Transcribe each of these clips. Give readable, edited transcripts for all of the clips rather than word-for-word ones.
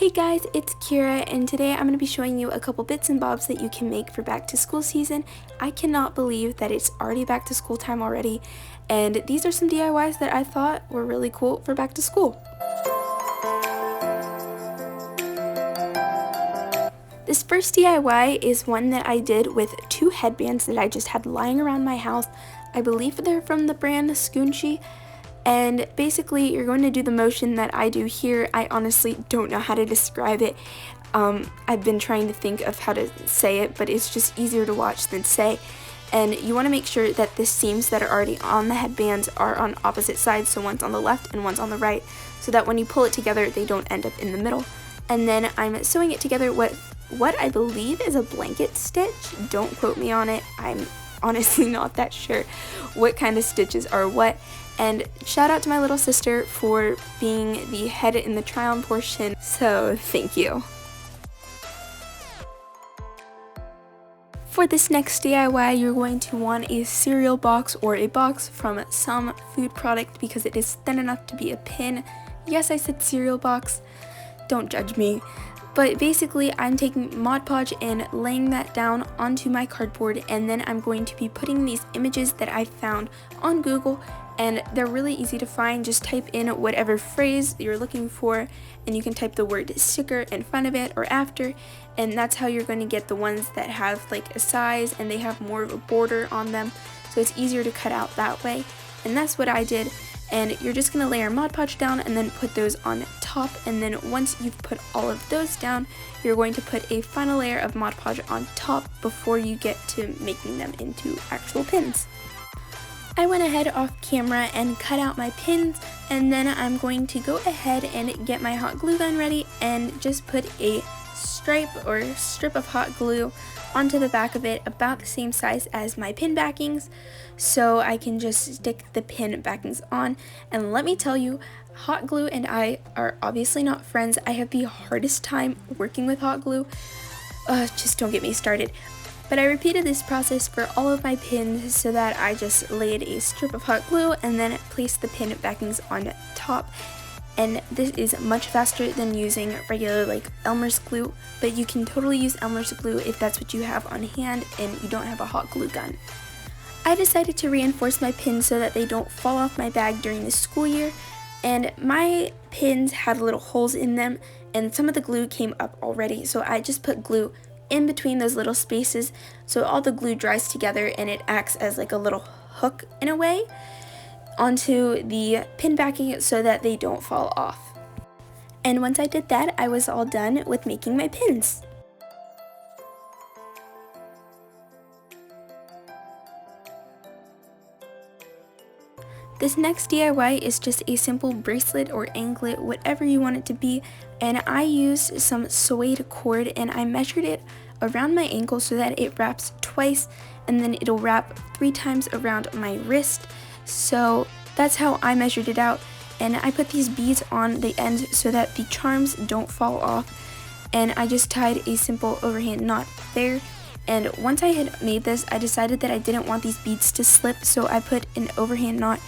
Hey guys, it's Kyra, and today I'm going to be showing you a couple bits and bobs that you can make for back to school season. I cannot believe that it's already back to school time already, and these are some DIYs that I thought were really cool for back to school. This first DIY is one that I did with two headbands that I just had lying around my house. I believe they're from the brand Scoonchy. And basically you're going to do the motion that I do here. I honestly don't know how to describe it. I've been trying to think of how to say it, but it's just easier to watch than say. And you want to make sure that the seams that are already on the headbands are on opposite sides, so one's on the left and one's on the right, so that when you pull it together they don't end up in the middle. And then I'm sewing it together with what I believe is a blanket stitch. Don't quote me on it. I'm honestly not that sure what kind of stitches are what. And shout out to my little sister for being the head in the try-on portion, so thank you. For this next DIY, you're going to want a cereal box or a box from some food product because it is thin enough to be a pin. Yes, I said cereal box, don't judge me. But basically, I'm taking Mod Podge and laying that down onto my cardboard, and then I'm going to be putting these images that I found on Google, and they're really easy to find. Just type in whatever phrase you're looking for, and you can type the word sticker in front of it or after, and that's how you're going to get the ones that have like a size and they have more of a border on them, so it's easier to cut out that way. And that's what I did. And you're just going to layer Mod Podge down and then put those on top, and then once you've put all of those down, you're going to put a final layer of Mod Podge on top before you get to making them into actual pins. I went ahead off camera and cut out my pins, and then I'm going to go ahead and get my hot glue gun ready and just put a stripe or strip of hot glue onto the back of it about the same size as my pin backings, so I can just stick the pin backings on. And let me tell you, hot glue and I are obviously not friends. I have the hardest time working with hot glue. Just don't get me started. But I repeated this process for all of my pins so that I just laid a strip of hot glue and then placed the pin backings on top. And this is much faster than using regular like Elmer's glue, but you can totally use Elmer's glue if that's what you have on hand and you don't have a hot glue gun. I decided to reinforce my pins so that they don't fall off my bag during the school year, and my pins had little holes in them and some of the glue came up already, so I just put glue in between those little spaces so all the glue dries together and it acts as like a little hook in a way onto the pin backing so that they don't fall off. And once I did that, I was all done with making my pins. This next DIY is just a simple bracelet or anklet, whatever you want it to be, and I used some suede cord and I measured it around my ankle so that it wraps twice, and then it'll wrap 3 times around my wrist. So that's how I measured it out, and I put these beads on the end so that the charms don't fall off, and I just tied a simple overhand knot there. And once I had made this, I decided that I didn't want these beads to slip, so I put an overhand knot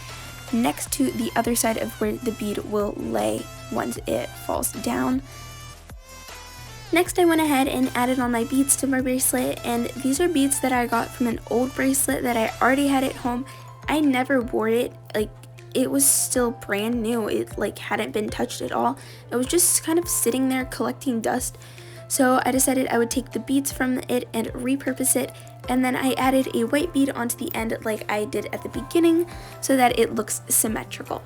next to the other side of where the bead will lay once it falls down. Next, I went ahead and added on my beads to my bracelet, and these are beads that I got from an old bracelet that I already had at home. I never wore it, like it was still brand new, it like hadn't been touched at all. It was just kind of sitting there collecting dust. So I decided I would take the beads from it and repurpose it, and then I added a white bead onto the end like I did at the beginning so that it looks symmetrical.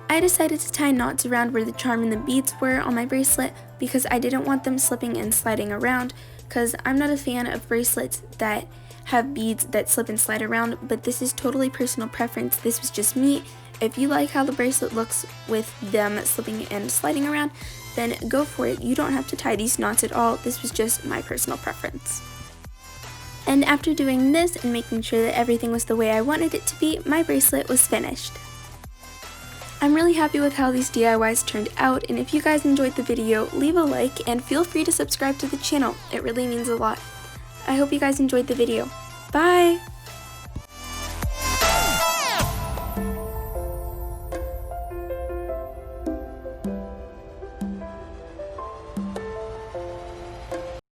I decided to tie knots around where the charm and the beads were on my bracelet because I didn't want them slipping and sliding around, because I'm not a fan of bracelets that have beads that slip and slide around, but this is totally personal preference. This was just me. If you like how the bracelet looks with them slipping and sliding around, then go for it. You don't have to tie these knots at all. This was just my personal preference. And after doing this and making sure that everything was the way I wanted it to be, my bracelet was finished. I'm really happy with how these DIYs turned out, and if you guys enjoyed the video, leave a like and feel free to subscribe to the channel. It really means a lot. I hope you guys enjoyed the video. Bye!